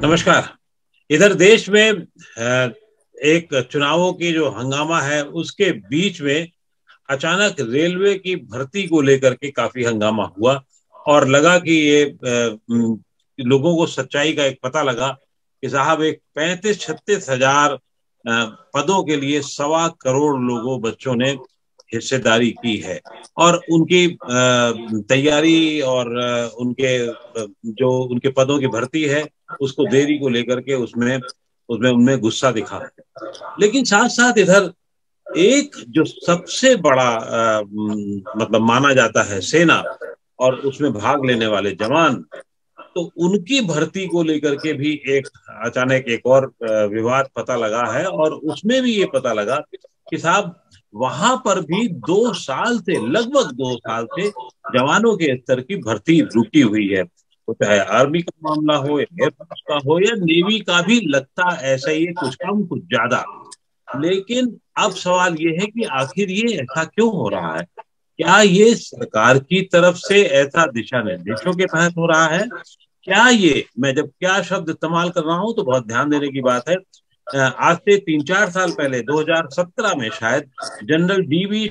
नमस्कार। इधर देश में एक चुनावों की जो हंगामा है उसके बीच में अचानक रेलवे की भर्ती को लेकर के काफी हंगामा हुआ और लगा कि ये लोगों को सच्चाई का एक पता लगा कि साहब एक 35-36 हजार पदों के लिए 1.25 करोड़ लोगों बच्चों ने हिस्सेदारी की है और उनकी तैयारी और उनके जो उनके पदों की भर्ती है उसको देरी को लेकर के उसमें उसमें उनमें गुस्सा दिखा। लेकिन साथ साथ इधर एक जो सबसे बड़ा मतलब माना जाता है सेना और उसमें भाग लेने वाले जवान, तो उनकी भर्ती को लेकर के भी एक अचानक एक और विवाद पता लगा है और उसमें भी ये पता लगा कि साहब वहां पर भी 2 साल से लगभग 2 साल से जवानों के स्तर की भर्ती रुकी हुई है। तो चाहे आर्मी का मामला हो या एयरफोर्स का हो या नेवी का भी लगता ऐसा ही है, कुछ कम कुछ ज्यादा। लेकिन अब सवाल ये है कि आखिर ये ऐसा क्यों हो रहा है? क्या ये सरकार की तरफ से ऐसा दिशा निर्देशों के तहत हो रहा है? क्या ये, मैं जब क्या शब्द इस्तेमाल कर रहा हूं तो बहुत ध्यान देने की बात है। आज से 3-4 साल पहले 2017 में शायद जनरल डीवी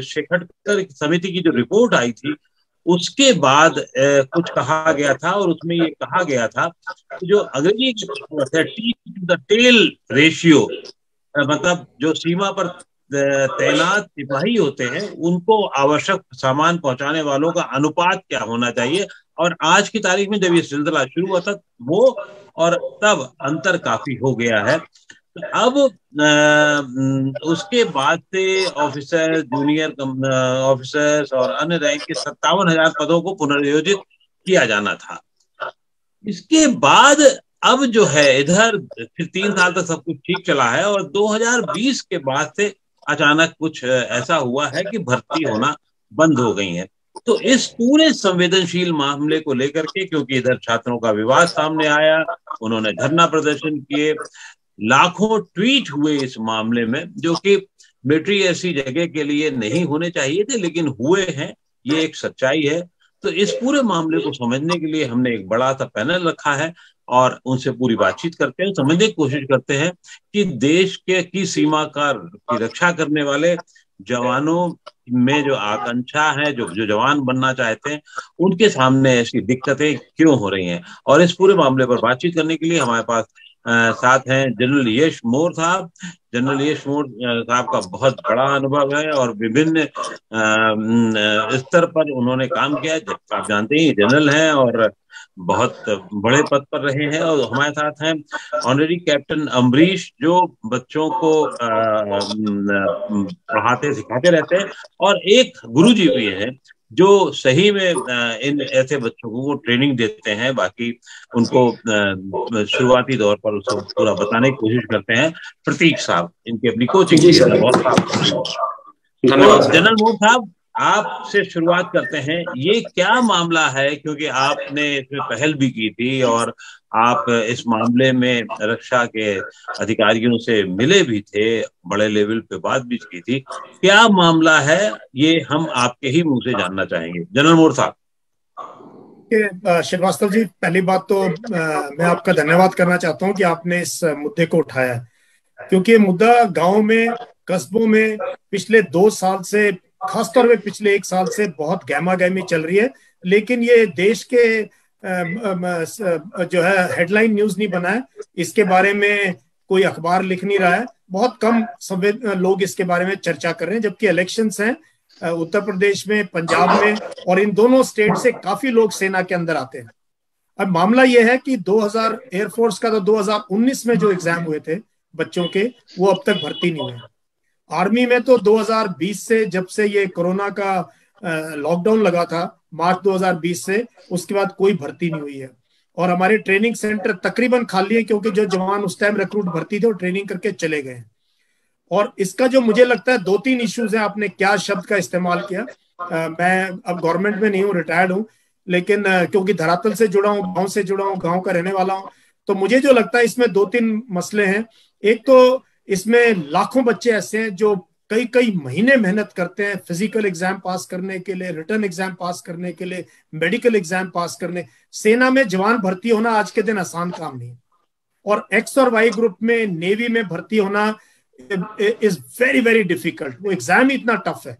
शेखटकर समिति की जो रिपोर्ट आई थी उसके बाद कुछ कहा गया था और उसमें ये कहा गया था कि जो अंग्रेजी T to the tail ratio, मतलब जो सीमा पर तैनात सिपाही होते हैं उनको आवश्यक सामान पहुंचाने वालों का अनुपात क्या होना चाहिए, और आज की तारीख में जब ये सिलसिला शुरू हुआ था वो और तब अंतर काफी हो गया है। अब उसके बाद से ऑफिसर, जूनियर ऑफिसर्स और अन्य रैंक के 57 हजार पदों को पुनर्योजित किया जाना था। इसके बाद अब जो है इधर फिर 3 साल तक सब कुछ ठीक चला है और 2020 के बाद से अचानक कुछ ऐसा हुआ है कि भर्ती होना बंद हो गई है। तो इस पूरे संवेदनशील मामले को लेकर के, क्योंकि इधर छात्रों का विवाद सामने आया, उन्होंने धरना प्रदर्शन किए, लाखों ट्वीट हुए इस मामले में, जो कि मिलिट्री ऐसी जगह के लिए नहीं होने चाहिए थे लेकिन हुए हैं, ये एक सच्चाई है। तो इस पूरे मामले को समझने के लिए हमने एक बड़ा सा पैनल रखा है और उनसे पूरी बातचीत करते हैं, समझने की कोशिश करते हैं कि देश के की सीमा की रक्षा करने वाले जवानों में जो आकांक्षा है, जो जो जवान बनना चाहते हैं, उनके सामने ऐसी दिक्कतें क्यों हो रही हैं। और इस पूरे मामले पर बातचीत करने के लिए हमारे पास साथ हैं जनरल यश मौर्य साहब। जनरल यश मौर्य साहब का बहुत बड़ा अनुभव है और विभिन्न स्तर पर उन्होंने काम किया है। आप जानते ही जनरल हैं और बहुत बड़े पद पर रहे हैं। और हमारे साथ हैं ऑनरेरी कैप्टन अम्बरीश, जो बच्चों को पढ़ाते सिखाते रहते हैं और एक गुरुजी भी हैं जो सही में इन ऐसे बच्चों को ट्रेनिंग देते हैं। बाकी उनको शुरुआती दौर पर उसको पूरा बताने की कोशिश करते हैं प्रतीक साहब, इनकी अपनी कोचिंग जी की है। सर, बहुत धन्यवाद तो सर। जनरल मोहन साहब, आपसे शुरुआत करते हैं। ये क्या मामला है, क्योंकि आपने इसमें पहल भी की थी और आप इस मामले में रक्षा के अधिकारियों से मिले भी थे, बड़े लेवल पे बात भी की थी। क्या मामला है ये हम आपके ही मुंह से जानना चाहेंगे जनरल मोहन साहब। श्रीवास्तव जी, पहली बात तो मैं आपका धन्यवाद करना चाहता हूं कि आपने इस मुद्दे को उठाया है, क्योंकि ये मुद्दा गांव में, कस्बों में पिछले 2 साल से, खासतौर पे पिछले 1 साल से बहुत गहमा गहमी चल रही है। लेकिन ये देश के जो है हेडलाइन न्यूज नहीं बना है, इसके बारे में कोई अखबार लिख नहीं रहा है, बहुत कम लोग इसके बारे में चर्चा कर रहे हैं, जबकि इलेक्शंस हैं उत्तर प्रदेश में, पंजाब में, और इन दोनों स्टेट से काफी लोग सेना के अंदर आते हैं। अब मामला यह है कि 2000 एयरफोर्स का तो 2019 में जो एग्जाम हुए थे बच्चों के, वो अब तक भर्ती नहीं हुए। आर्मी में तो 2020 से, जब से ये कोरोना का लॉकडाउन लगा था मार्च 2020 से, उसके बाद कोई भर्ती नहीं हुई है। और हमारे ट्रेनिंग सेंटर तकरीबन खाली है, क्योंकि जो जवान उस टाइम रिक्रूट भर्ती थे वो ट्रेनिंग करके चले गए। और इसका जो मुझे लगता है 2-3 इश्यूज है। आपने क्या शब्द का इस्तेमाल किया, मैं अब गवर्नमेंट में नहीं हूँ, रिटायर्ड हूँ, लेकिन क्योंकि धरातल से जुड़ा हूँ, गांव से जुड़ा हूँ, गांव का रहने वाला हूँ, तो मुझे जो लगता है इसमें 2-3 मसले हैं। एक तो इसमें लाखों बच्चे ऐसे हैं जो कई कई महीने मेहनत करते हैं फिजिकल एग्जाम पास करने के लिए, रिटर्न एग्जाम पास करने के लिए, मेडिकल एग्जाम पास करने। सेना में जवान भर्ती होना आज के दिन आसान काम नहीं है। और एक्स और वाई ग्रुप में नेवी में भर्ती होना इज वेरी वेरी डिफिकल्ट। वो एग्जाम ही इतना टफ है।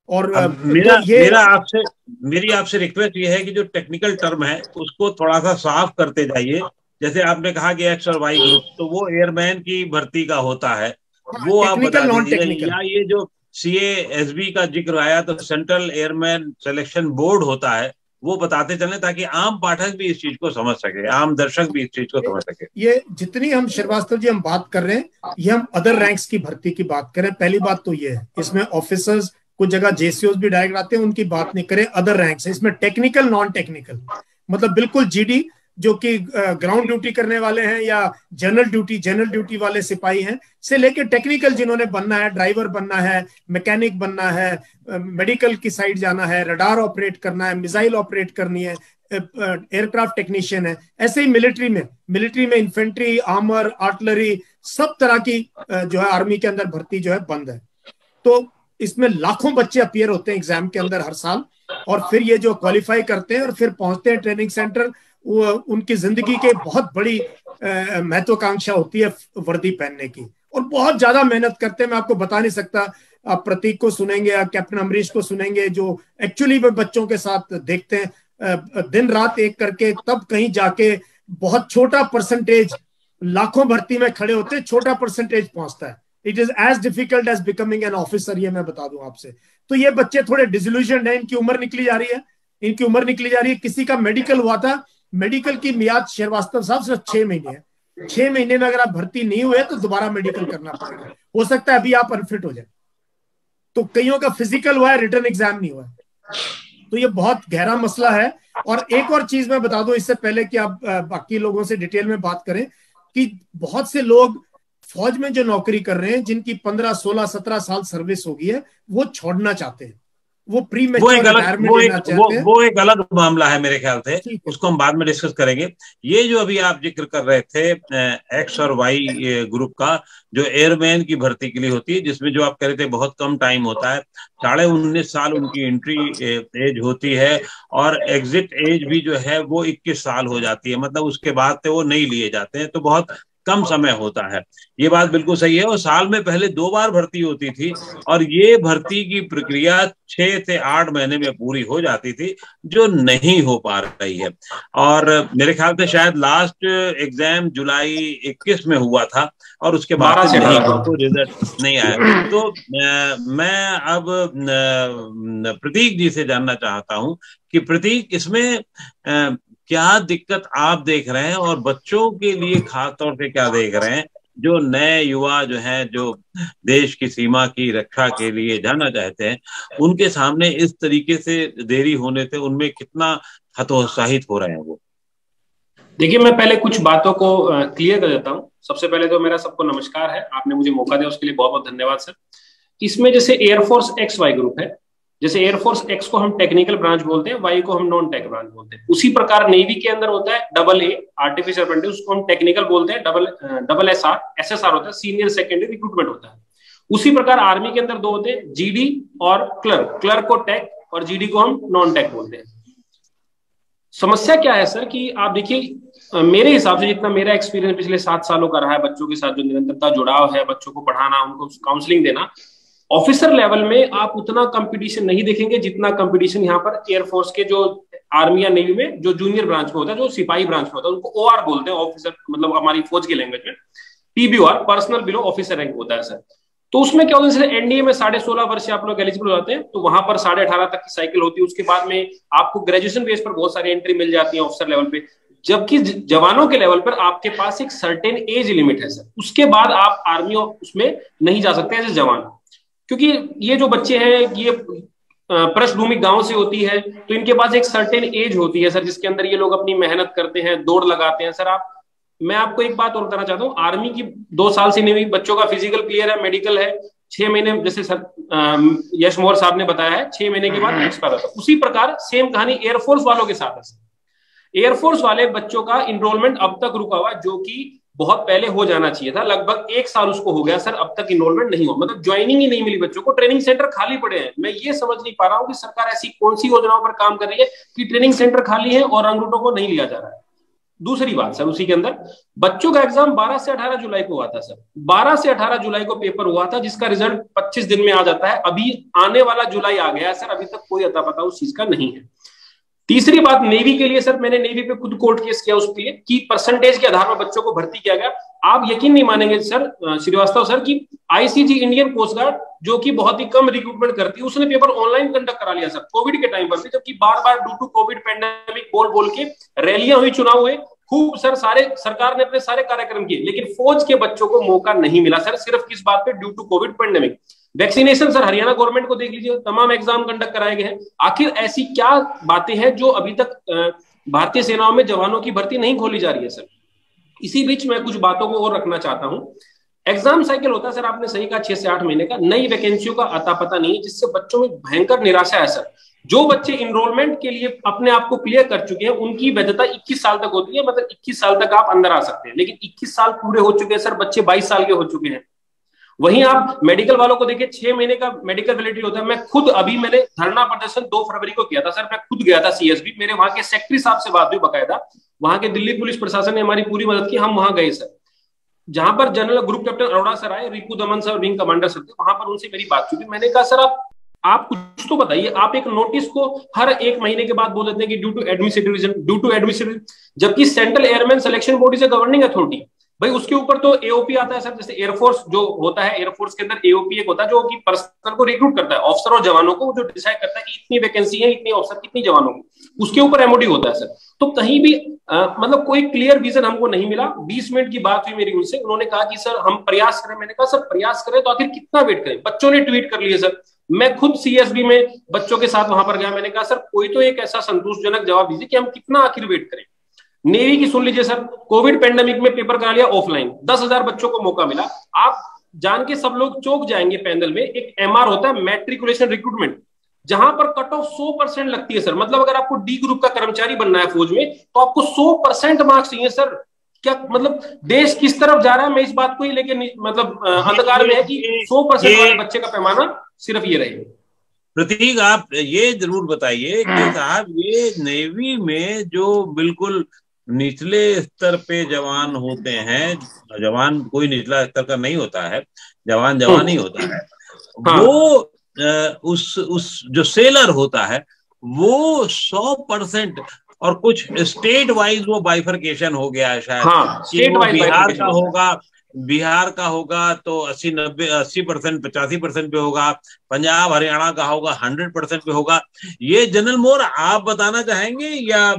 और मेरी आपसे रिक्वेस्ट ये है कि जो टेक्निकल टर्म है उसको थोड़ा सा साफ करते जाइए। जैसे आपने कहा कि एक्स और वाई ग्रुप, तो वो एयरमैन की भर्ती का होता है, वो आप बता दीजिए। या ये जो CASB का जिक्र आया, तो सेंट्रल एयरमैन सिलेक्शन बोर्ड होता है, वो बताते चले ताकि आम पाठक भी इस चीज को समझ सके, आम दर्शक भी इस चीज को समझ सके। ये जितनी हम श्रीवास्तव जी हम बात कर रहे हैं, ये हम अदर रैंक्स की भर्ती की बात करें। पहली बात तो ये है, इसमें ऑफिसर्स, कुछ जगह JCOs भी डायरेक्ट आते हैं, उनकी बात नहीं करें। अदर रैंक्स है, इसमें टेक्निकल नॉन टेक्निकल, मतलब बिल्कुल GD जो कि ग्राउंड ड्यूटी करने वाले हैं या जनरल ड्यूटी वाले सिपाही हैं, से लेके टेक्निकल जिन्होंने बनना है, ड्राइवर बनना है, मैकेनिक बनना है, मेडिकल की साइड जाना है, रडार ऑपरेट करना है, मिसाइल ऑपरेट करनी है, एयरक्राफ्ट टेक्नीशियन है। ऐसे ही मिलिट्री में इन्फेंट्री, आर्मर, आर्टिलरी, सब तरह की जो है आर्मी के अंदर भर्ती जो है बंद है। तो इसमें लाखों बच्चे अपीयर होते हैं एग्जाम के अंदर हर साल, और फिर ये जो क्वालिफाई करते हैं और फिर पहुंचते हैं ट्रेनिंग सेंटर, वो उनकी जिंदगी के बहुत बड़ी महत्वाकांक्षा होती है वर्दी पहनने की, और बहुत ज्यादा मेहनत करते हैं। मैं आपको बता नहीं सकता। आप प्रतीक को सुनेंगे या कैप्टन अमरीश को सुनेंगे, जो एक्चुअली में बच्चों के साथ देखते हैं दिन रात एक करके, तब कहीं जाके बहुत छोटा परसेंटेज, लाखों भर्ती में खड़े होते हैं, छोटा परसेंटेज पहुंचता है। It is as difficult as becoming an officer, ये मैं बता दूं आपसे। तो ये बच्चे थोड़े डिसइल्यूजन्ड है, इनकी उम्र निकली जा रही है। किसी का मेडिकल हुआ था, मेडिकल की मियाद श्रीवास्तव साहब सिर्फ 6 महीने है। 6 महीने में अगर आप भर्ती नहीं हुए तो दोबारा मेडिकल करना पड़ेगा। हो सकता है अभी आप अनफिट हो जाए। तो कईयों का फिजिकल हुआ है, रिटर्न एग्जाम नहीं हुआ है। तो ये बहुत गहरा मसला है। और एक और चीज मैं बता दूं इससे पहले कि आप बाकी लोगों से डिटेल में बात करें, कि बहुत से लोग फौज में जो नौकरी कर रहे हैं, जिनकी 15, 16, 17 साल सर्विस हो गई है, वो छोड़ना चाहते हैं, वो वो एक अलग मामला है मेरे ख्याल से, उसको हम बाद में डिस्कस करेंगे। ये जो अभी आप जिक्र कर रहे थे एक्स और वाई ग्रुप का, जो एयरमैन की भर्ती के लिए होती है, जिसमें जो आप कह रहे थे बहुत कम टाइम होता है, 19.5 साल उनकी एंट्री एज होती है, और एग्जिट एज भी जो है वो 21 साल हो जाती है। मतलब उसके बाद से वो नहीं लिए जाते हैं, तो बहुत कम समय होता है। ये बात बिल्कुल सही है। और साल में पहले 2 बार भर्ती होती थी, और ये भर्ती की प्रक्रिया 6 से 8 महीने में पूरी हो जाती थी, जो नहीं हो पा रही है। और मेरे ख्याल से शायद लास्ट एग्जाम जुलाई 21 में हुआ था, और उसके बाद तो रिजल्ट नहीं आया। तो मैं अब प्रतीक जी से जानना चाहता हूं कि प्रतीक, इसमें क्या दिक्कत आप देख रहे हैं, और बच्चों के लिए खास तौर से क्या देख रहे हैं, जो नए युवा जो हैं, जो देश की सीमा की रक्षा के लिए जाना चाहते हैं, उनके सामने इस तरीके से देरी होने से उनमें कितना हतोत्साहित हो रहे हैं वो? देखिए, मैं पहले कुछ बातों को क्लियर कर देता हूँ। सबसे पहले तो मेरा सबको नमस्कार है, आपने मुझे मौका दिया उसके लिए बहुत बहुत धन्यवाद सर। इसमें जैसे एयरफोर्स एक्स वाई ग्रुप है, जैसे एयरफोर्स एक्स को हम टेक्निकल ब्रांच बोलते हैं, वाई को हम नॉन टेक ब्रांच बोलते हैं। उसी प्रकार नेवी के अंदर होता है AA आर्टिफिशियल अप्रेंटिस, उसको हम टेक्निकल बोलते हैं। SSR होता है, सीनियर सेकेंडरी रिक्रूटमेंट होता है। उसी प्रकार आर्मी के अंदर 2 होते हैं, GD और क्लर्क को टेक और GD को हम नॉन टेक बोलते हैं। समस्या क्या है सर कि आप देखिए, मेरे हिसाब से जितना मेरा एक्सपीरियंस पिछले 7 सालों का रहा है, बच्चों के साथ जो निरंतरता जुड़ाव है, बच्चों को पढ़ाना, उनको काउंसलिंग देना, ऑफिसर लेवल में आप उतना कंपटीशन नहीं देखेंगे जितना कंपटीशन यहाँ पर एयरफोर्स के, जो आर्मी या नेवी में जो जूनियर ब्रांच में होता है, जो सिपाही ब्रांच में होता है, उनको OR बोलते हैं, ऑफिसर, मतलब हमारी फौज की लैंग्वेज में PBOR, personal below officer rank होता है सर। तो उसमें क्या होता है, NDA में 16.5 वर्ष से आप लोग एलिजिबल हो जाते हैं, तो वहां पर 18.5 तक की साइकिल होती है। उसके बाद में आपको ग्रेजुएशन बेस पर बहुत सारी एंट्री मिल जाती है ऑफिसर लेवल पे, जबकि जवानों के लेवल पर आपके पास एक सर्टेन एज लिमिट है सर। उसके बाद आप आर्मी उसमें नहीं जा सकते एज जवान, क्योंकि ये जो बच्चे हैं, ये पृष्ठभूमि गांव से होती है, तो इनके पास एक सर्टेन एज होती है सर, जिसके अंदर ये लोग अपनी मेहनत करते हैं, दौड़ लगाते हैं सर। मैं आपको एक बात और बताना चाहता हूँ, आर्मी की 2 साल से नहीं, बच्चों का फिजिकल क्लियर है, मेडिकल है, 6 महीने, जैसे सर यश मोहर साहब ने बताया है, 6 महीने के बाद एक्सपायर होता है। उसी प्रकार सेम कहानी एयरफोर्स वालों के साथ है। एयरफोर्स वाले बच्चों का इनरोलमेंट अब तक रुका हुआ, जो कि बहुत पहले हो जाना चाहिए था। लगभग 1 साल उसको हो गया सर, अब तक इनरोलमेंट नहीं हुआ, मतलब ज्वाइनिंग ही नहीं मिली बच्चों को, ट्रेनिंग सेंटर खाली पड़े हैं। मैं ये समझ नहीं पा रहा हूँ कि सरकार ऐसी कौन सी योजनाओं पर काम कर रही है कि ट्रेनिंग सेंटर खाली है और रंगरूटों को नहीं लिया जा रहा है। दूसरी बात सर, उसी के अंदर बच्चों का एग्जाम 12 से 18 जुलाई को हुआ था सर, 12 से 18 जुलाई को पेपर हुआ था, जिसका रिजल्ट 25 दिन में आ जाता है। अभी आने वाला जुलाई आ गया है सर, अभी तक कोई अता पता उस चीज का नहीं है। तीसरी बात नेवी के लिए सर, मैंने नेवी पे खुद कोर्ट केस किया उसके लिए कि परसेंटेज के आधार पर बच्चों को भर्ती किया गया। आप यकीन नहीं मानेंगे सर श्रीवास्तव सर कि आईसीजी इंडियन कोस्ट गार्ड जो कि बहुत ही कम रिक्रूटमेंट करती है, उसने पेपर ऑनलाइन कंडक्ट करा लिया सर कोविड के टाइम पर भी, जबकि बार बार ड्यू टू कोविड पेंडेमिक बोल बोल के रैलियां हुई, चुनाव हुए खूब सर, सारे सरकार ने अपने सारे कार्यक्रम किए, लेकिन फौज के बच्चों को मौका नहीं मिला सर, सिर्फ किस बात पे, due to COVID pandemic. Vaccination sir Haryana government को देख लीजिए, तमाम एग्जाम कंडक्ट कराए गए हैं। आखिर ऐसी क्या बातें हैं जो अभी तक भारतीय सेनाओं में जवानों की भर्ती नहीं खोली जा रही है सर। इसी बीच मैं कुछ बातों को और रखना चाहता हूं। एग्जाम साइकिल होता है सर, आपने सही कहा 6 से 8 महीने का, नई वैकेंसियों का अता पता नहीं है, जिससे बच्चों में भयंकर निराशा है सर। जो बच्चे इनरोलमेंट के लिए अपने आप को क्लियर कर चुके हैं, उनकी वैधता 21 साल तक होती है, मतलब 21 साल तक आप अंदर आ सकते हैं, लेकिन 21 साल पूरे हो चुके हैं सर, बच्चे 22 साल के हो चुके हैं। वहीं आप मेडिकल वालों को देखिए, 6 महीने का मेडिकल वैलिडिटी होता है। मैं खुद मैंने धरना प्रदर्शन 2 फरवरी को किया था सर, मैं खुद गया था सीएसबी, मेरे वहां के सेक्रेटरी साहब से बात हुई बकायदा, वहां के दिल्ली पुलिस प्रशासन ने हमारी पूरी मदद की, हम वहां गए सर, जहां पर general group captain Arora sir आए, रिपु दमन सर विंग कमांडर सर थे, वहां पर उनसे मेरी बात हुई। मैंने कहा सर आप कुछ तो बताइए, आप एक नोटिस को हर 1 महीने के बाद बोल देते हैं कि due to administrative reason, due to administrative, जबकि central airman selection board is a governing authority, भाई उसके ऊपर तो एओपी आता है सर। जैसे एयरफोर्स जो होता है, एयरफोर्स के अंदर एओपी एक होता है जो कि पर्सनल को रिक्रूट करता है, ऑफिसर और जवानों को, जो डिसाइड करता है कि इतनी वैकेंसी है, इतने ऑफिसर, कितनी जवानों को, उसके ऊपर एमओडी होता है सर। तो कहीं भी मतलब कोई क्लियर विजन हमको नहीं मिला। 20 मिनट की बात हुई मेरी उनसे, उन्होंने कहा कि सर हम प्रयास करें। मैंने कहा सर प्रयास करें तो आखिर कितना वेट करें, बच्चों ने ट्वीट कर लिए सर, मैं खुद सीएसबी में बच्चों के साथ वहां पर गया, मैंने कहा सर कोई तो एक ऐसा संतोषजनक जवाब दीजिए कि हम कितना आखिर वेट करें। नेवी की सुन लीजिए सर, कोविड पेंडेमिक में पेपर करा लिया ऑफलाइन, 10,000 बच्चों को मौका मिला। आप जान के सब लोग चौंक जाएंगे, पैनल में एक एमआर होता है, मैट्रिकुलेशन रिक्रूटमेंट, जहां पर कट ऑफ 100% लगती है सर। मतलब अगर आपको डी ग्रुप का कर्मचारी बनना है फौज में, तो आपको 100% मार्क्स चाहिए सर। क्या मतलब देश किस तरफ जा रहा है, मैं इस बात को ही लेके मतलब अंधकार में है कि 100% वाले बच्चे का पैमाना सिर्फ ये रहे। प्रतीक, आप ये जरूर बताइए कि साहब ये नेवी में जो बिल्कुल निचले स्तर पे जवान होते हैं, जवान कोई निचला स्तर का नहीं होता है, जवान जवान ही होता है, वो उस जो सेलर होता है वो 100%, और कुछ स्टेट वाइज वो बाइफरकेशन हो गया है शायद, कि वो बिहार का होगा तो 80% 85% पे होगा, पंजाब हरियाणा का होगा 100% पे होगा। ये जनरल मोर आप बताना चाहेंगे या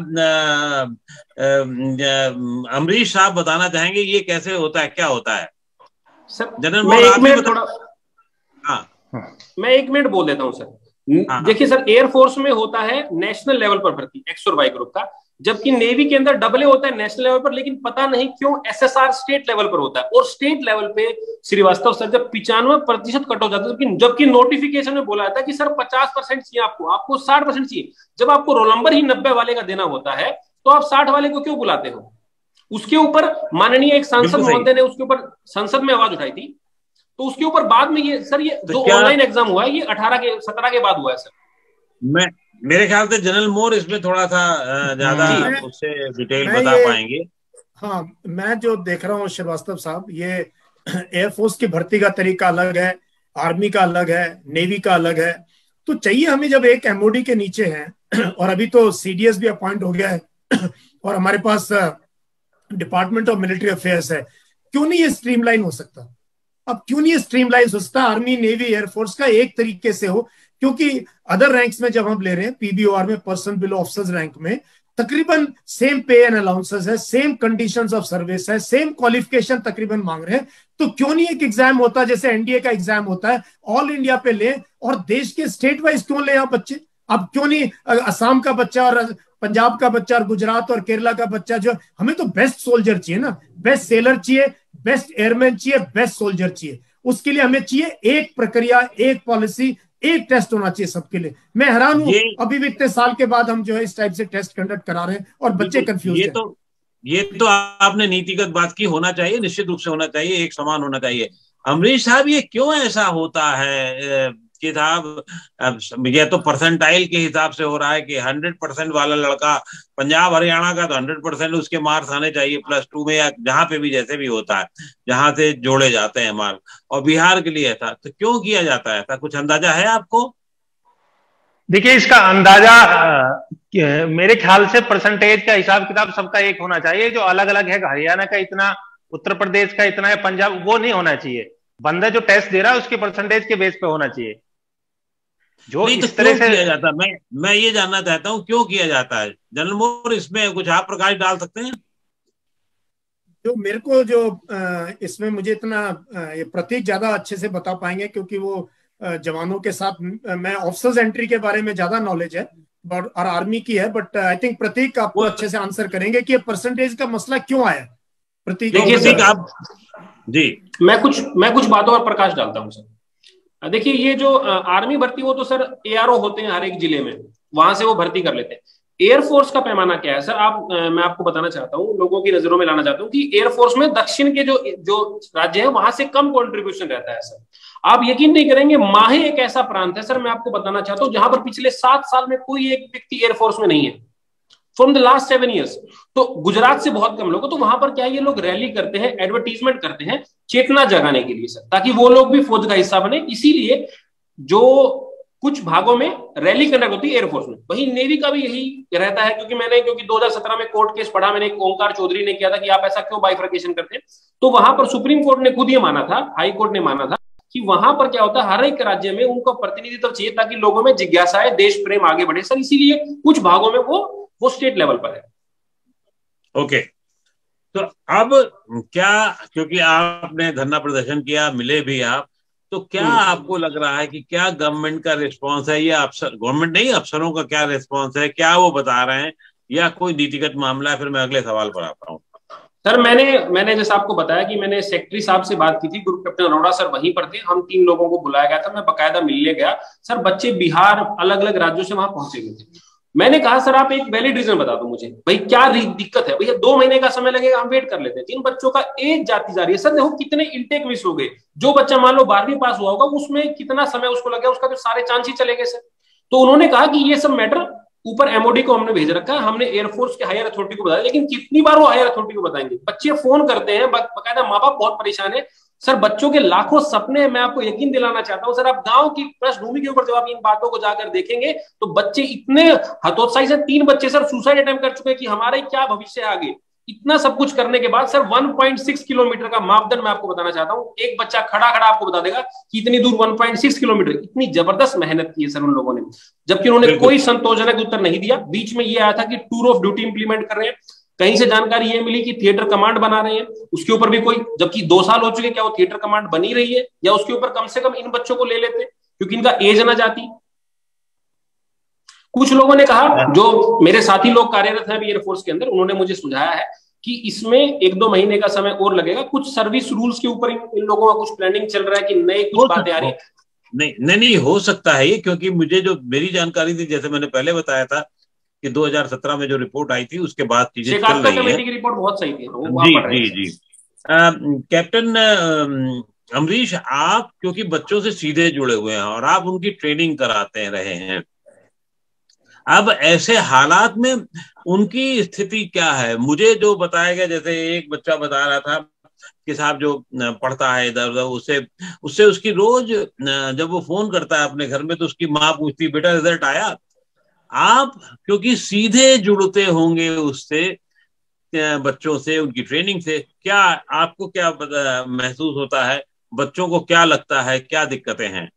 अमरीश साहब बताना चाहेंगे, ये कैसे होता है, क्या होता है सर? जनरल मोर आप ही बता। मैं 1 मिनट बोल देता हूँ सर। देखिए सर, एयरफोर्स में होता है नेशनल लेवल पर भर्ती, एक्स और वाई ग्रुप का, जबकि नेवी के अंदर डबल ए होता है नेशनल लेवल पर, लेकिन पता नहीं क्यों एसएसआर स्टेट लेवल पर होता है। और स्टेट लेवल पे श्रीवास्तव सर जब 95% कट हो जाता है, जबकि नोटिफिकेशन में बोला था कि सर 50% चाहिए, आपको 60% चाहिए। जब आपको रोल नंबर ही 90 वाले का देना होता है, तो आप 60 वाले को क्यों बुलाते हो? उसके ऊपर माननीय एक सांसद महोदय ने उसके ऊपर संसद में आवाज उठाई थी, तो उसके ऊपर बाद में ये सर, ये जो ऑनलाइन एग्जाम हुआ है ये 17 के बाद हुआ है सर। मेरे ख्याल से जनरल मोर इसमें थोड़ा सा ज्यादा उससे डिटेल बता पाएंगे। हाँ, मैं जो देख रहा हूँ श्रीवास्तव साहब, ये एयरफोर्स की भर्ती का तरीका अलग है, आर्मी का अलग है, नेवी का अलग है। तो चाहिए हमें, जब एक एमओडी के नीचे है और अभी तो सीडीएस भी अपॉइंट हो गया है और हमारे पास डिपार्टमेंट ऑफ मिलिट्री अफेयर्स है, क्यों नहीं ये स्ट्रीमलाइन हो सकता? अब क्यों नहीं स्ट्रीमलाइन हो सकता? आर्मी, नेवी, एयरफोर्स का एक तरीके से हो, क्योंकि अदर रैंक्स में जब हम ले रहे हैं, पीबीओआर में, पर्सन बिलो ऑफिसर्स रैंक में, तकरीबन सेम पे एंड अलाउंसेस है, सेम कंडीशंस ऑफ सर्विस है, सेम क्वालिफिकेशन तकरीबन मांग रहे हैं। तो क्यों नहीं एक एग्जाम होता जैसे एनडीए का एग्जाम होता है, ऑल इंडिया पे ले, और देश के स्टेट वाइज क्यों ले आप बच्चे? अब क्यों नहीं असम का बच्चा और पंजाब का बच्चा और गुजरात और केरला का बच्चा? जो हमें तो बेस्ट सोल्जर चाहिए ना, बेस्ट सेलर चाहिए, बेस्ट एयरमैन चाहिए, बेस्ट सोल्जर चाहिए। उसके लिए हमें चाहिए एक प्रक्रिया, एक पॉलिसी, एक टेस्ट होना चाहिए सबके लिए। मैं हैरान हूं, अभी भी इतने साल के बाद हम जो है इस टाइप से टेस्ट कंडक्ट करा रहे हैं और बच्चे कंफ्यूज हैं। ये तो आपने नीतिगत बात की, होना चाहिए, निश्चित रूप से होना चाहिए, एक समान होना चाहिए। अमरीश साहब, ये क्यों ऐसा होता है कि साहब यह तो परसेंटाइल के हिसाब से हो रहा है कि 100% वाला लड़का पंजाब हरियाणा का तो 100% उसके मार्क्स आने चाहिए +2 में, या जहां पे भी जैसे भी होता है जहां से जोड़े जाते हैं मार्क्स, और बिहार के लिए ऐसा तो क्यों किया जाता है? ऐसा कुछ अंदाजा है आपको? देखिए, इसका अंदाजा मेरे ख्याल से परसेंटेज का हिसाब किताब सबका एक होना चाहिए। जो अलग अलग है, हरियाणा का इतना, उत्तर प्रदेश का इतना है, पंजाब, वो नहीं होना चाहिए। बंदा जो टेस्ट दे रहा है उसके परसेंटेज के बेस पे होना चाहिए। जो नहीं, तो इस तरह क्यों से किया जाता है? मैं ये जानना चाहता हूँ क्यों किया जाता है जनरल मोर, इसमें कुछ आप प्रकाश डाल सकते हैं? जो मेरे को जो इसमें मुझे इतना ये प्रतीक ज्यादा अच्छे से बता पाएंगे, क्योंकि वो जवानों के साथ, मैं ऑफिसर्स एंट्री के बारे में ज्यादा नॉलेज है और आर्मी की है, बट आई थिंक प्रतीक आपको अच्छे से आंसर करेंगे कि ये परसेंटेज का मसला क्यों आया। प्रतीक आप जी। मैं कुछ बातों पर प्रकाश डालता हूँ सर। देखिए, ये जो आर्मी भर्ती, वो तो सर एआरओ होते हैं हर एक जिले में, वहां से वो भर्ती कर लेते हैं। एयरफोर्स का पैमाना क्या है सर? मैं आपको बताना चाहता हूँ, लोगों की नजरों में लाना चाहता हूँ कि एयरफोर्स में दक्षिण के जो राज्य है वहां से कम कंट्रीब्यूशन रहता है सर। आप यकीन नहीं करेंगे, माहे एक ऐसा प्रांत है सर, मैं आपको बताना चाहता हूँ, जहां पर पिछले 7 साल में कोई एक व्यक्ति एयरफोर्स में नहीं है, फ्रॉम द लास्ट 7 years। तो गुजरात से बहुत कम लोग, तो वहां पर क्या है, ये लोग रैली करते हैं, एडवर्टीजमेंट करते हैं, चेतना जगाने के लिए सर, ताकि वो लोग भी फौज का हिस्सा बने। इसीलिए जो कुछ भागों में रैली कंडक्ट होती है एयरफोर्स में। वही नेवी का भी यही रहता है, क्योंकि 2017 में कोर्ट केस पढ़ा मैंने, ओंकार चौधरी ने किया था कि आप ऐसा क्यों बाइफर्केशन करते हैं। तो वहां पर सुप्रीम कोर्ट ने खुद ये माना था, हाई कोर्ट ने माना था कि वहां पर क्या होता है, हर एक राज्य में उनको प्रतिनिधित्व चाहिए ताकि लोगों में जिज्ञासा है, देश प्रेम आगे बढ़े सर। इसीलिए कुछ भागों में वो स्टेट लेवल पर है। ओके, तो अब क्या, क्योंकि आपने धरना प्रदर्शन किया, मिले भी आप, तो क्या आपको लग रहा है कि क्या गवर्नमेंट का रिस्पांस है, या गवर्नमेंट नहीं, अफसरों का क्या रिस्पांस है, क्या वो बता रहे हैं, या कोई नीतिगत मामला है? फिर मैं अगले सवाल पर आता हूँ। सर, मैंने जैसे आपको बताया कि मैंने सेक्रेटरी साहब से बात की थी, ग्रुप कैप्टन अरोड़ा सर वहीं पर थे, हम 3 लोगों को बुलाया गया था, मैं बकायदा मिलने गया सर। बच्चे बिहार, अलग अलग राज्यों से वहां पहुंचे हुए थे। मैंने कहा सर, आप एक वैलिड रीजन बता दो मुझे, भाई क्या दिक्कत है? भैया 2 महीने का समय लगेगा, हम वेट कर लेते हैं। जिन बच्चों का एज जाती जा रही है सर, देखो कितने इंटेक मिस हो गए। जो बच्चा मान लो 12वीं पास हुआ होगा, उसमें कितना समय उसको लग गया, उसका तो सारे चांस ही चले गए सर। तो उन्होंने कहा कि ये सब मैटर ऊपर एमओडी को हमने भेज रखा है, हमने एयरफोर्स के हायर अथॉरिटी को बताया, लेकिन कितनी बार वो हायर अथॉरिटी को बताएंगे? बच्चे फोन करते हैं, बकायदा माँ बाप बहुत परेशान है सर। बच्चों के लाखों सपने, मैं आपको यकीन दिलाना चाहता हूं सर, आप गांव की पृष्ठभूमि के ऊपर जब आप इन बातों को जाकर देखेंगे तो बच्चे इतने हतोत्साही से, 3 बच्चे सर सुसाइड अटेम्प्ट कर चुके हैं कि हमारे क्या भविष्य है आगे। इतना सब कुछ करने के बाद सर 1.6 किलोमीटर का मापदंड मैं आपको बताना चाहता हूं। एक बच्चा खड़ा खड़ा आपको बता देगा कि इतनी दूर 1.6 किलोमीटर, इतनी जबरदस्त मेहनत की है सर उन लोगों ने, जबकि उन्होंने कोई संतोषजनक उत्तर नहीं दिया। बीच में ये आया था कि टूर ऑफ ड्यूटी इंप्लीमेंट कर रहे हैं, कहीं से जानकारी ये मिली कि थिएटर कमांड बना रहे हैं, उसके ऊपर भी कोई, जबकि 2 साल हो चुके, क्या वो थिएटर कमांड बनी रही है? या उसके ऊपर कम से कम इन बच्चों को ले लेते, क्योंकि इनका एज ना जाती। कुछ लोगों ने कहा, जो मेरे साथी लोग कार्यरत हैं अभी एयरफोर्स के अंदर, उन्होंने मुझे सुझाया है कि इसमें 1-2 महीने का समय और लगेगा। कुछ सर्विस रूल्स के ऊपर इन लोगों का कुछ प्लानिंग चल रहा है कि नए कुछ बातें आ रही है। नहीं हो सकता है ये, क्योंकि मुझे जो मेरी जानकारी थी, जैसे मैंने पहले बताया था कि 2017 में जो रिपोर्ट आई थी उसके बाद चीजें चल रही है। कमेटी की रिपोर्ट बहुत सही थी। जी। कैप्टन अमरीश, आप क्योंकि बच्चों से सीधे जुड़े हुए हैं और आप उनकी ट्रेनिंग कराते रहे हैं, अब ऐसे हालात में उनकी स्थिति क्या है? मुझे जो बताया गया, जैसे एक बच्चा बता रहा था कि साहब जो पढ़ता है इधर उधर, उससे उसकी रोज जब वो फोन करता है अपने घर में तो उसकी माँ पूछती, बेटा रिजल्ट आया? आप क्योंकि सीधे जुड़ते होंगे उससे, बच्चों से, उनकी ट्रेनिंग से, क्या आपको क्या महसूस होता है? बच्चों को क्या लगता है, क्या दिक्कतें हैं?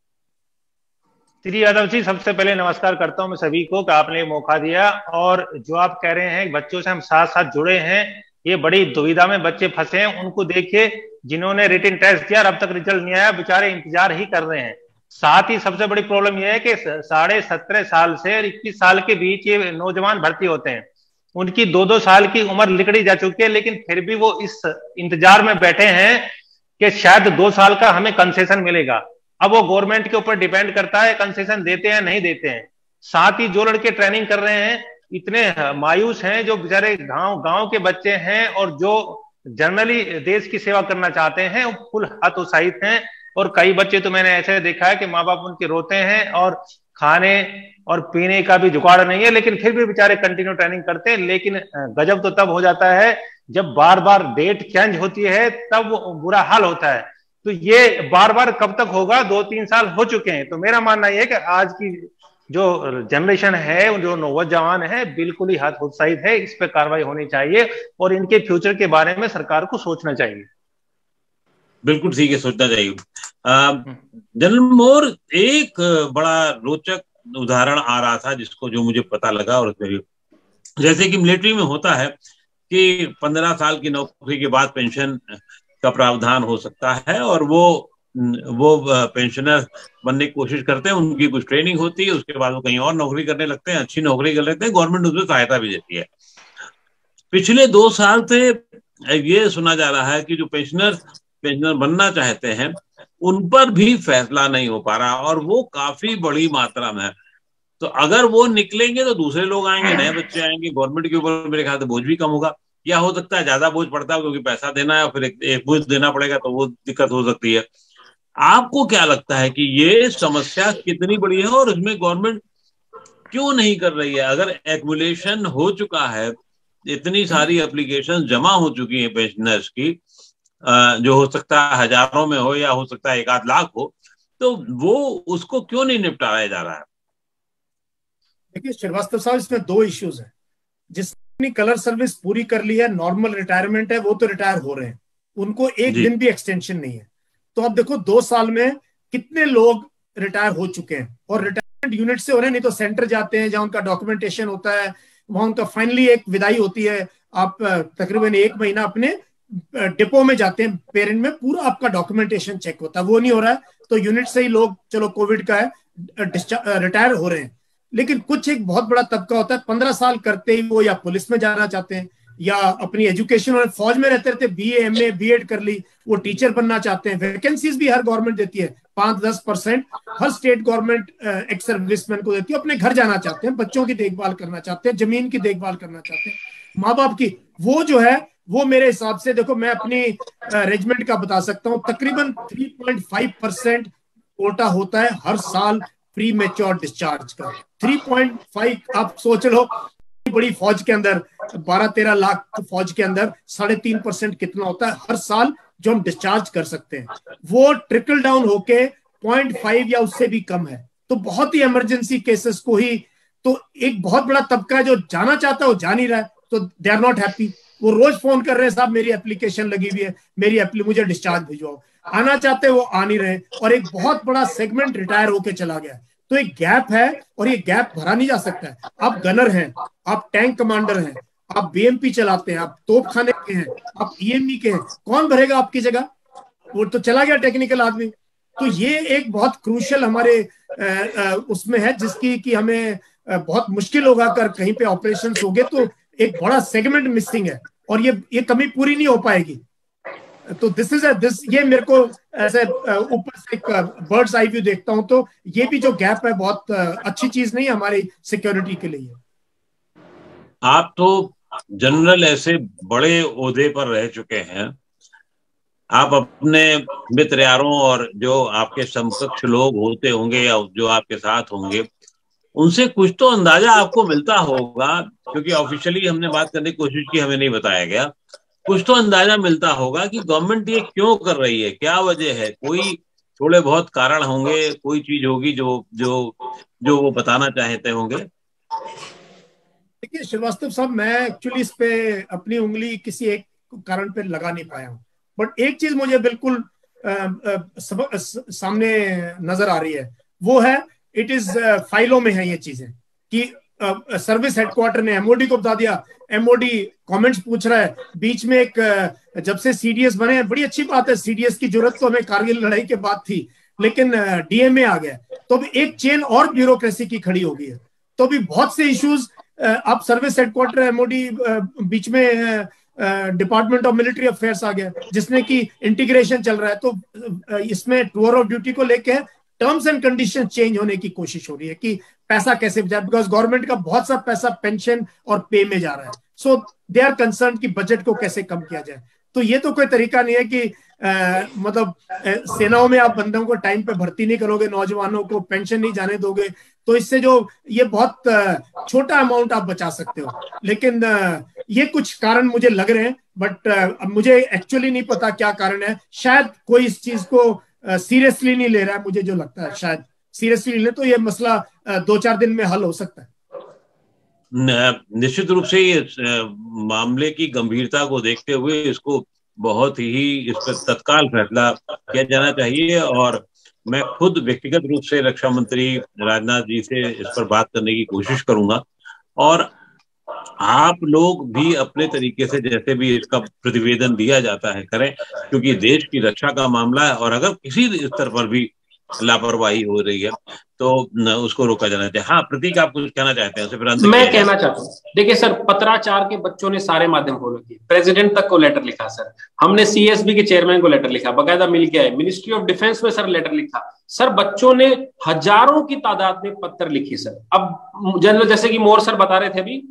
श्री यादव जी, सबसे पहले नमस्कार करता हूं मैं सभी को कि आपने मौका दिया। और जो आप कह रहे हैं बच्चों से हम साथ साथ जुड़े हैं, ये बड़ी दुविधा में बच्चे फंसे हैं। उनको देखिए, जिन्होंने रिटन टेस्ट दिया अब तक रिजल्ट नहीं आया, बेचारे इंतजार ही कर रहे हैं। साथ ही सबसे बड़ी प्रॉब्लम यह है कि 17.5 साल से 21 साल के बीच ये नौजवान भर्ती होते हैं। उनकी 2-2 साल की उम्र लिकड़ी जा चुकी है, लेकिन फिर भी वो इस इंतजार में बैठे हैं कि शायद 2 साल का हमें कंसेशन मिलेगा। अब वो गवर्नमेंट के ऊपर डिपेंड करता है कंसेशन देते हैं नहीं देते हैं। साथ ही जो लड़के ट्रेनिंग कर रहे हैं इतने मायूस हैं, जो बेचारे गांव के बच्चे हैं और जो जनरली देश की सेवा करना चाहते हैं, वो फुल हतोत्साहित हैं। और कई बच्चे तो मैंने ऐसे देखा है कि माँ बाप उनके रोते हैं और खाने और पीने का भी जुगाड़ नहीं है, लेकिन फिर भी बेचारे कंटिन्यू ट्रेनिंग करते हैं। लेकिन गजब तो तब हो जाता है जब बार बार डेट चेंज होती है, तब बुरा हाल होता है। तो ये बार बार कब तक होगा? 2-3 साल हो चुके हैं। तो मेरा मानना यह है कि आज की जो जनरेशन है, जो नौजवान है, बिल्कुल ही हतोत्साहित है। इस पे कार्रवाई होनी चाहिए और इनके फ्यूचर के बारे में सरकार को सोचना चाहिए। बिल्कुल ठीक है, सोचना चाहिए। जनरल मोर, एक बड़ा रोचक उदाहरण आ रहा था जिसको जो मुझे पता लगा, और जैसे कि मिलिट्री में होता है कि 15 साल की नौकरी के बाद पेंशन का प्रावधान हो सकता है, और वो पेंशनर बनने की कोशिश करते हैं, उनकी कुछ ट्रेनिंग होती है, उसके बाद वो कहीं और नौकरी करने लगते हैं, अच्छी नौकरी कर लेते हैं, गवर्नमेंट उसमें सहायता भी देती है। पिछले 2 साल से ये सुना जा रहा है कि जो पेंशनर बनना चाहते हैं उन पर भी फैसला नहीं हो पा रहा, और वो काफी बड़ी मात्रा में है। तो अगर वो निकलेंगे तो दूसरे लोग आएंगे, नए बच्चे आएंगे, गवर्नमेंट के ऊपर मेरे ख्याल से बोझ भी कम होगा, या हो सकता है ज्यादा बोझ पड़ता है क्योंकि पैसा देना है और फिर एक बोझ देना पड़ेगा, तो वो दिक्कत हो सकती है। आपको क्या लगता है कि ये समस्या कितनी बड़ी है और इसमें गवर्नमेंट क्यों नहीं कर रही है? अगर एक्युमुलेशन हो चुका है, इतनी सारी एप्लीकेशन जमा हो चुकी हैं पेंशनर्स की, जो हो सकता है हजारों में हो या हो सकता है 1-8 लाख हो, तो वो उसको क्यों नहीं निपटाया जा रहा है? देखिए श्रीवास्तव साहब, इसमें 2 इश्यूज हैं। जिसने कलर सर्विस पूरी कर ली है, नॉर्मल रिटायरमेंट है, वो तो रिटायर हो रहे हैं, उनको एक दिन भी एक्सटेंशन नहीं है। तो अब देखो 2 साल में कितने लोग रिटायर हो चुके हैं, और रिटायरमेंट यूनिट से हो रहे हैं, नहीं तो सेंटर जाते हैं जहां उनका डॉक्यूमेंटेशन होता है, वहां उनका फाइनली एक विदाई होती है। आप तकरीबन 1 महीना अपने डिपो में जाते हैं, पेरेंट में पूरा आपका डॉक्यूमेंटेशन चेक होता है, वो नहीं हो रहा है। तो यूनिट से ही लोग, चलो कोविड का है, रिटायर हो रहे हैं। लेकिन कुछ एक बहुत बड़ा तबका होता है, 15 साल करते ही वो या पुलिस में जाना चाहते हैं, या अपनी एजुकेशन, और फौज में रहते रहते BA MA B.Ed कर ली, वो टीचर बनना चाहते हैं। वैकेंसीज भी हर गवर्नमेंट देती है, 5-10% हर स्टेट गवर्नमेंट एक्स सर्विसमैन को देती है। अपने घर जाना चाहते हैं, बच्चों की देखभाल करना चाहते हैं, जमीन की देखभाल करना चाहते हैं, माँ बाप की। वो जो है, वो मेरे हिसाब से, देखो मैं अपनी रेजिमेंट का बता सकता हूँ, तकरीबन 3.5% कोटा होता है हर साल प्री मेच्योर डिस्चार्ज का। 3.5, आप सोच लो, बड़ी फौज के अंदर 12-13 लाख फौज के अंदर 3.5% कितना होता है हर साल जो हम डिस्चार्ज कर सकते हैं। वो ट्रिकल डाउन होके 0.5 या उससे भी कम है। तो बहुत ही इमरजेंसी केसेस को ही, तो एक बहुत बड़ा तबका जो जाना चाहता है वो जा नहीं रहा है, तो दे आर नॉट हैप्पी। वो रोज फोन कर रहे हैं, साहब मेरी एप्लीकेशन लगी हुई है, मुझे डिस्चार्ज भिजवाओ। आना चाहते हैं, वो आ नहीं रहे, और एक बहुत बड़ा सेगमेंट रिटायर होके चला गया। तो एक गैप है, और ये गैप भरा नहीं जा सकता है। आप गनर हैं, आप टैंक कमांडर हैं, आप BMP चलाते हैं, आप तोप खाने के हैं, आप EME के हैं, कौन भरेगा आपकी जगह? वो तो चला गया टेक्निकल आदमी। तो ये एक बहुत क्रूशियल हमारे उसमें है, जिसकी कि हमें बहुत मुश्किल होगा। अगर कहीं पे ऑपरेशन हो गए तो एक बड़ा सेगमेंट मिसिंग है, और ये कमी पूरी नहीं हो पाएगी। तो ये मेरे को ऐसे ऊपर से एक बर्ड्स आई व्यू देखता हूं, तो ये भी जो गैप है बहुत अच्छी चीज नहीं है हमारी सिक्योरिटी के लिए। आप तो जनरल ऐसे बड़े ओहदे पर रह चुके हैं, आप अपने मित्र यारों और जो आपके समकक्ष लोग होते होंगे या जो आपके साथ होंगे, उनसे कुछ तो अंदाजा आपको मिलता होगा, क्योंकि ऑफिशियली हमने बात करने की कोशिश की, हमें नहीं बताया गया। कुछ तो अंदाजा मिलता होगा कि गवर्नमेंट ये क्यों कर रही है, क्या वजह है। कोई थोड़े बहुत कारण होंगे, कोई चीज होगी जो जो जो वो बताना चाहते होंगे। देखिए श्रीवास्तव साहब, मैं एक्चुअली इस पे अपनी उंगली किसी एक कारण पे लगा नहीं पाया हूँ, बट एक चीज मुझे बिल्कुल सामने नजर आ रही है, वो है इट इज फाइलों में है ये चीजें कि सर्विस हेडक्वार्टर ने MOD को बता दिया, MOD कमेंट्स पूछ रहा है। बीच में एक जब से CDS बने हैं, बड़ी अच्छी बात है, CDS की जरूरत तो हमें कारगिल लड़ाई के बाद थी, लेकिन DMA आ गया, तो अभी एक चेन और ब्यूरोक्रेसी की खड़ी हो गई है। तो अभी बहुत से इश्यूज, अब सर्विस हेडक्वार्टर MOD बीच में डिपार्टमेंट ऑफ मिलिट्री अफेयर्स आ गया, जिसने की इंटीग्रेशन चल रहा है। तो इसमें टूर ऑफ ड्यूटी को लेके टर्म्स एंड कंडीशन चेंज होने की कोशिश हो रही है कि पैसा कैसे बचाए, बिकॉज गवर्नमेंट का बहुत सा पैसा पेंशन और पे में जा रहा है। सो दे आर कंसर्न कि बजट को कैसे कम किया जाए। तो ये तो कोई तरीका नहीं है कि मतलब सेनाओं में आप बंदों को टाइम पे भर्ती नहीं करोगे, नौजवानों को पेंशन नहीं जाने दोगे, तो इससे जो ये बहुत छोटा अमाउंट आप बचा सकते हो। लेकिन ये कुछ कारण मुझे लग रहे हैं, बट अब मुझे एक्चुअली नहीं पता क्या कारण है। शायद कोई इस चीज को सीरियसली नहीं ले रहा है, मुझे जो लगता है शायद सीरियसली ले तो ये मसला 2-4 दिन में हल हो सकता है। निश्चित रूप से ये मामले की गंभीरता को देखते हुए इसको बहुत ही इस पर तत्काल फैसला किया जाना चाहिए, और मैं खुद व्यक्तिगत रूप से रक्षा मंत्री राजनाथ जी से इस पर बात करने की कोशिश करूंगा, और आप लोग भी अपने तरीके से जैसे भी इसका प्रतिवेदन दिया जाता है करें, क्योंकि देश की रक्षा का मामला है, और अगर किसी स्तर पर भी लापरवाही हो रही है तो उसको रोका जाना चाहिए। हाँ प्रतीक, आप कुछ कहना चाहते हैं? मैं कहना चाहता हूँ, देखिए सर, पत्राचार के बच्चों ने सारे माध्यम फॉलो किए, प्रेसिडेंट तक को लेटर लिखा सर, हमने सीएसबी के चेयरमैन को लेटर लिखा, बकायदा मिल के आए, मिनिस्ट्री ऑफ डिफेंस में सर लेटर लिखा सर, बच्चों ने हजारों की तादाद में पत्र लिखी सर। अब जनरल जैसे कि मोर सर बता रहे थे अभी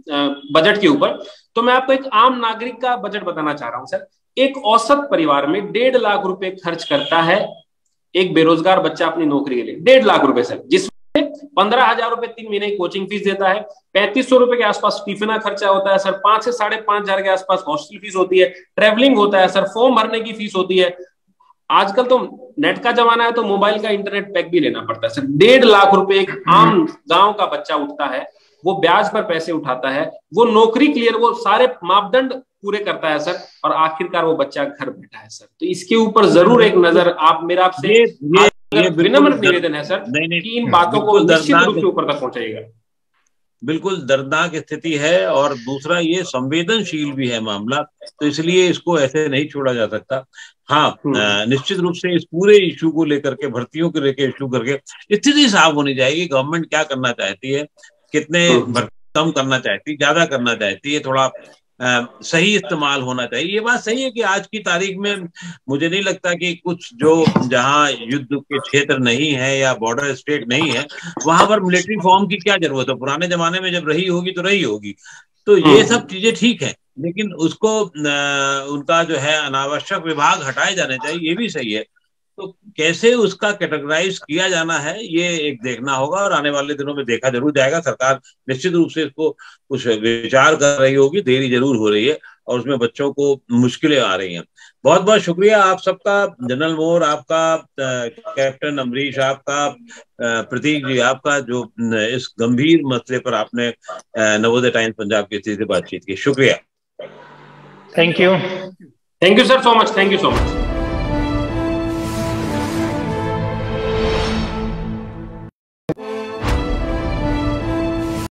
बजट के ऊपर, तो मैं आपको एक आम नागरिक का बजट बताना चाह रहा हूं सर। एक औसत परिवार में 1.5 लाख रुपए खर्च करता है एक बेरोजगार बच्चा अपनी नौकरी के लिए, 1.5 लाख रुपए सर, जिसमें 15,000 रुपए 3 महीने की कोचिंग फीस देता है, 3500 रुपए के आसपास टिफिन खर्चा होता है सर, 5 से 5,500 के आसपास हॉस्टल फीस होती है, ट्रेवलिंग होता है सर, फॉर्म भरने की फीस होती है, आजकल तो नेट का जमाना है तो मोबाइल का इंटरनेट पैक भी लेना पड़ता है सर। 1.5 लाख रुपए एक आम गांव का बच्चा उठता है, वो ब्याज पर पैसे उठाता है, वो नौकरी क्लियर, वो सारे मापदंड पूरे करता है सर, और आखिरकार वो बच्चा घर बैठा है सर। तो इसके ऊपर जरूर एक नजर आप, मेरा आपसे विनम्र निवेदन है सर कि इन बातों को निश्चित रूप से ऊपर तक पहुंचाइएगा। बिल्कुल दर्दनाक स्थिति है, और दूसरा ये संवेदनशील भी है मामला, तो इसलिए इसको ऐसे नहीं छोड़ा जा सकता। हाँ निश्चित रूप से इस पूरे इशू को लेकर के, भर्तियों को लेकर इशू करके स्थिति साफ होनी चाहिए। गवर्नमेंट क्या करना चाहती है, कितने कम करना चाहती, ज्यादा करना चाहती है, थोड़ा सही इस्तेमाल होना चाहिए। ये बात सही है कि आज की तारीख में मुझे नहीं लगता कि कुछ जो जहां युद्ध के क्षेत्र नहीं है या बॉर्डर स्टेट नहीं है वहां पर मिलिट्री फॉर्म की क्या जरूरत है। पुराने जमाने में जब रही होगी तो रही होगी, तो ये सब चीजें ठीक है, लेकिन उसको उनका जो है अनावश्यक विभाग हटाए जाने चाहिए, ये भी सही है। तो कैसे उसका कैटेगराइज किया जाना है ये एक देखना होगा, और आने वाले दिनों में देखा जरूर जाएगा। सरकार निश्चित रूप से इसको कुछ विचार कर रही होगी, देरी जरूर हो रही है, और उसमें बच्चों को मुश्किलें आ रही हैं। बहुत बहुत शुक्रिया आप सबका, जनरल मोर आपका, कैप्टन अमरीश आपका, प्रतीक जी आपका, जो इस गंभीर मसले पर आपने नवोदय टाइम्स पंजाब की स्थिति से बातचीत की। शुक्रिया। Thank you sir so much, thank you so much.